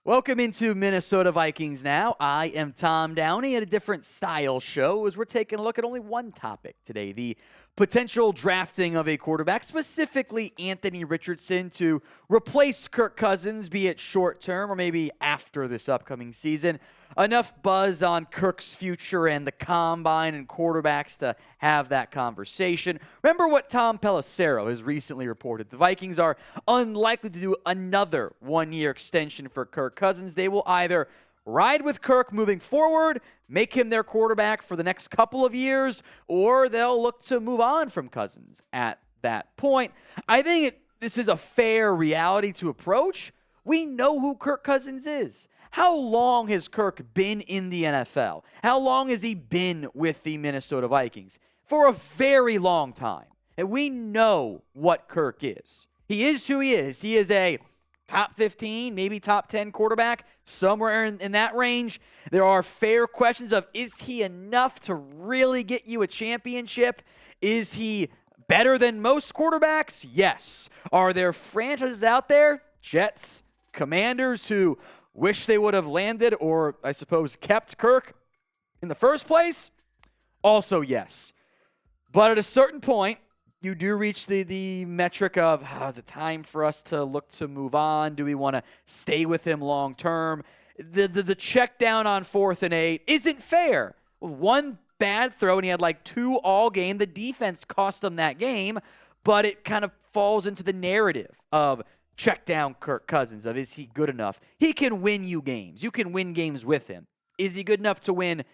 Welcome into Minnesota Vikings Now. I am Tom Downey at a different style show as we're taking a look at only one topic today, the potential drafting of a quarterback, specifically Anthony Richardson, to replace Kirk Cousins, be it short term or maybe after this upcoming season. Enough buzz on Kirk's future and the combine and quarterbacks to have that conversation. Remember what Tom Pelissero has recently reported. The Vikings are unlikely to do another one-year extension for Kirk Cousins. They will either ride with Kirk moving forward, make him their quarterback for the next couple of years, or they'll look to move on from Cousins at that point. I think this is a fair reality to approach. We know who Kirk Cousins is. How long has Kirk been in the NFL? How long has he been with the Minnesota Vikings? For a very long time. And we know what Kirk is. He is who he is. He is a top 15, maybe top 10 quarterback, somewhere in that range. There are fair questions of, is he enough to really get you a championship? Is he better than most quarterbacks? Yes. Are there franchises out there, Jets, Commanders, who wish they would have landed or, I suppose, kept Kirk in the first place? Also, yes. But at a certain point, you do reach the metric of, is it time for us to look to move on? Do we want to stay with him long term? The check down on 4th and 8 isn't fair. One bad throw, and he had like 2 all game. The defense cost him that game, but it kind of falls into the narrative of check down Kirk Cousins, of is he good enough? He can win you games. You can win games with him. Is he good enough to win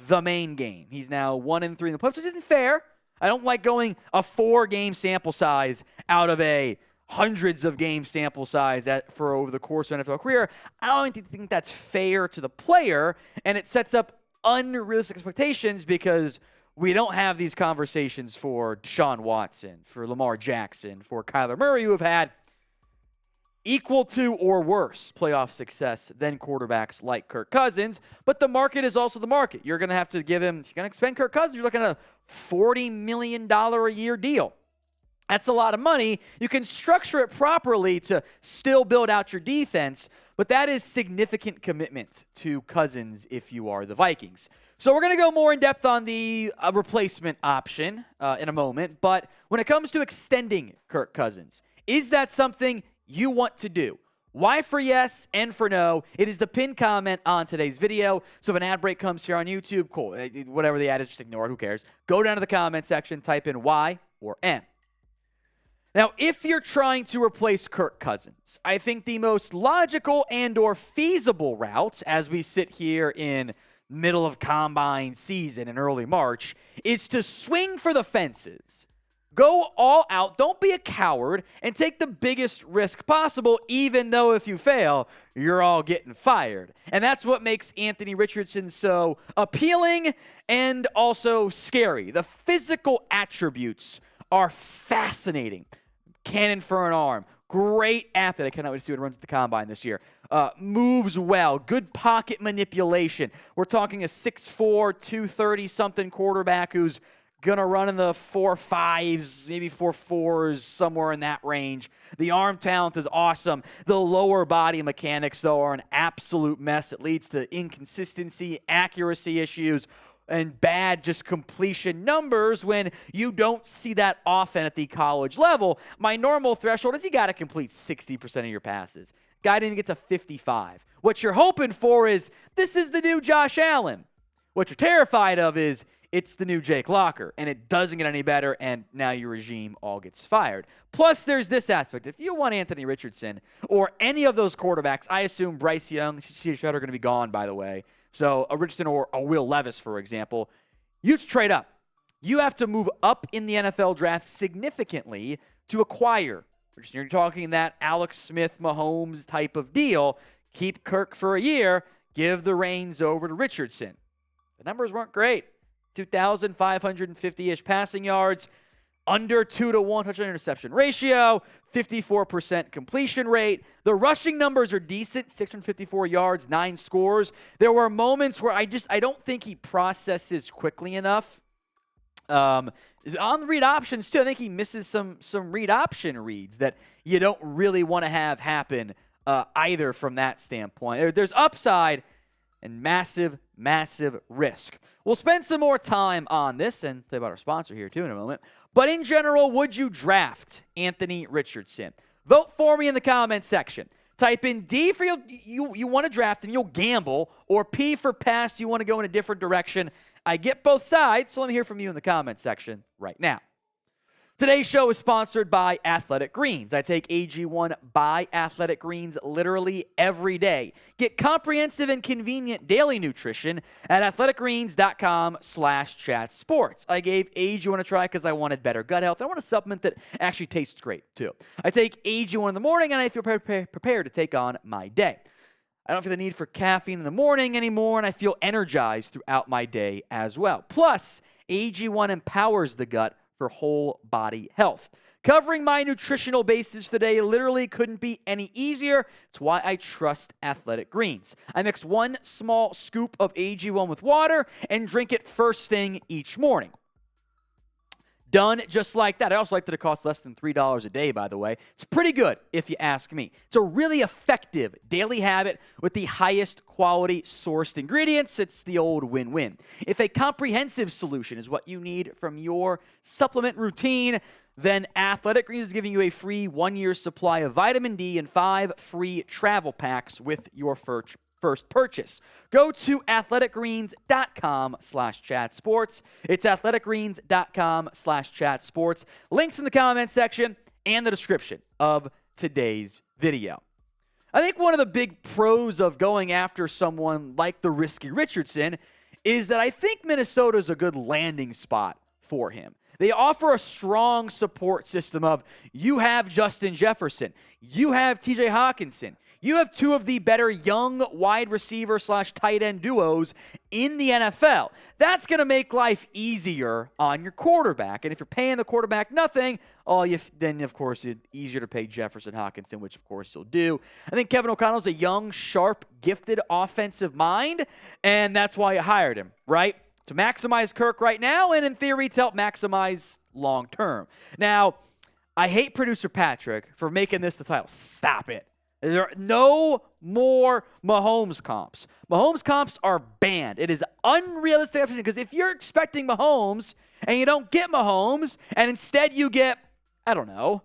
the main game? He's now 1-3 in the playoffs, which isn't fair. I don't like going a 4-game sample size out of a hundreds of game sample size for over the course of an NFL career. I don't think that's fair to the player, and it sets up unrealistic expectations because we don't have these conversations for Deshaun Watson, for Lamar Jackson, for Kyler Murray, who have had equal to or worse playoff success than quarterbacks like Kirk Cousins. But the market is also the market. You're going to have to give him, if you're going to expend Kirk Cousins, you're looking at a $40 million a year deal. That's a lot of money. You can structure it properly to still build out your defense, but that is significant commitment to Cousins if you are the Vikings. So we're going to go more in depth on the replacement option in a moment. But when it comes to extending Kirk Cousins, is that something you want to do? Y for yes, N for no. It is the pinned comment on today's video. So if an ad break comes here on YouTube, cool. Whatever the ad is, just ignore it. Who cares? Go down to the comment section, type in Y or N. Now, if you're trying to replace Kirk Cousins, I think the most logical and or feasible route, as we sit here in middle of combine season in early March, is to swing for the fences. Go all out, don't be a coward, and take the biggest risk possible, even though if you fail, you're all getting fired. And that's what makes Anthony Richardson so appealing and also scary. The physical attributes are fascinating. Cannon for an arm. Great athlete. I cannot wait to see what runs at the combine this year. Moves well. Good pocket manipulation. We're talking a 6'4", 230-something quarterback who's going to run in the 4.5s, maybe 4.4s, somewhere in that range. The arm talent is awesome. The lower body mechanics, though, are an absolute mess. It leads to inconsistency, accuracy issues, and bad just completion numbers when you don't see that often at the college level. My normal threshold is you got to complete 60% of your passes. Guy didn't get to 55. What you're hoping for is this is the new Josh Allen. What you're terrified of is it's the new Jake Locker, and it doesn't get any better, and now your regime all gets fired. Plus, there's this aspect. If you want Anthony Richardson or any of those quarterbacks, I assume Bryce Young, C.J. Stroud are going to be gone, by the way. So a Richardson or a Will Levis, for example, you trade up. You have to move up in the NFL draft significantly to acquire. You're talking that Alex Smith, Mahomes type of deal. Keep Kirk for a year. Give the reins over to Richardson. The numbers weren't great. 2,550-ish passing yards, under 2-to-1 touchdown interception ratio, 54% completion rate. The rushing numbers are decent, 654 yards, 9 scores. There were moments where I don't think he processes quickly enough. On the read options, too, I think he misses some read option reads that you don't really want to have happen either from that standpoint. There's upside and massive, massive risk. We'll spend some more time on this and say about our sponsor here too in a moment. But in general, would you draft Anthony Richardson? Vote for me in the comments section. Type in D for you want to draft him, you'll gamble, or P for pass, you want to go in a different direction. I get both sides, so let me hear from you in the comments section right now. Today's show is sponsored by Athletic Greens. I take AG1 by Athletic Greens literally every day. Get comprehensive and convenient daily nutrition at athleticgreens.com/chatsports. I gave AG1 a try because I wanted better gut health. I want a supplement that actually tastes great, too. I take AG1 in the morning, and I feel prepared to take on my day. I don't feel the need for caffeine in the morning anymore, and I feel energized throughout my day as well. Plus, AG1 empowers the gut for whole body health. Covering my nutritional basis today literally couldn't be any easier. It's why I trust Athletic Greens. I mix 1 small scoop of AG1 with water and drink it first thing each morning. Done just like that. I also like that it costs less than $3 a day, by the way. It's pretty good, if you ask me. It's a really effective daily habit with the highest quality sourced ingredients. It's the old win-win. If a comprehensive solution is what you need from your supplement routine, then Athletic Greens is giving you a free 1-year supply of vitamin D and 5 free travel packs with your first purchase. Go to athleticgreens.com/chatsports. It's athleticgreens.com/chatsports. Links in the comments section and the description of today's video. I think one of the big pros of going after someone like the risky Richardson is that I think Minnesota is a good landing spot for him. They offer a strong support system of you have Justin Jefferson, you have TJ Hawkinson, you have 2 of the better young wide receiver/tight end duos in the NFL. That's going to make life easier on your quarterback. And if you're paying the quarterback nothing, then, of course, it's easier to pay Jefferson Hawkinson, which, of course, you'll do. I think Kevin O'Connell's a young, sharp, gifted offensive mind, and that's why you hired him, right? To maximize Kirk right now, and in theory, to help maximize long term. Now, I hate producer Patrick for making this the title. Stop it. There are no more Mahomes comps. Mahomes comps are banned. It is unrealistic because if you're expecting Mahomes and you don't get Mahomes, and instead you get, I don't know,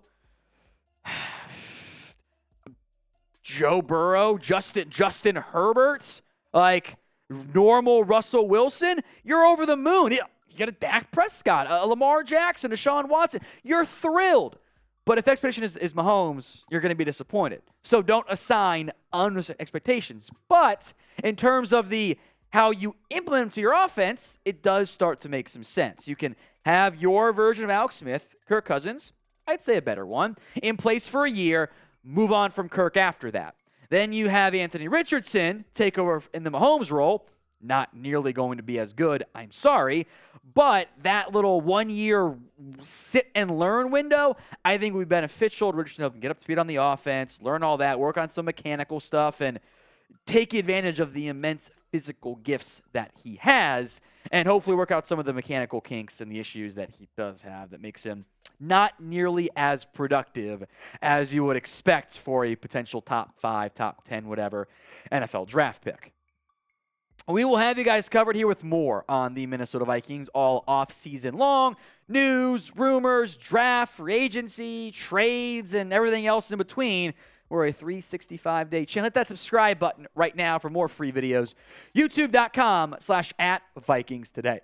Joe Burrow, Justin Herbert, like normal Russell Wilson, you're over the moon. You get a Dak Prescott, a Lamar Jackson, a Deshaun Watson. You're thrilled. But if the expectation is Mahomes, you're going to be disappointed. So don't assign unrealistic expectations. But in terms of how you implement them to your offense, it does start to make some sense. You can have your version of Alex Smith, Kirk Cousins, I'd say a better one, in place for a year, move on from Kirk after that. Then you have Anthony Richardson take over in the Mahomes role. Not nearly going to be as good, I'm sorry. But that little 1-year sit and learn window, I think would be beneficial to Richardson to get up to speed on the offense, learn all that, work on some mechanical stuff, and take advantage of the immense physical gifts that he has, and hopefully work out some of the mechanical kinks and the issues that he does have that makes him not nearly as productive as you would expect for a potential top 5, top 10, whatever, NFL draft pick. We will have you guys covered here with more on the Minnesota Vikings all off-season long. News, rumors, draft, free agency, trades, and everything else in between. We're a 365-day channel. Hit that subscribe button right now for more free videos. YouTube.com/@VikingsToday.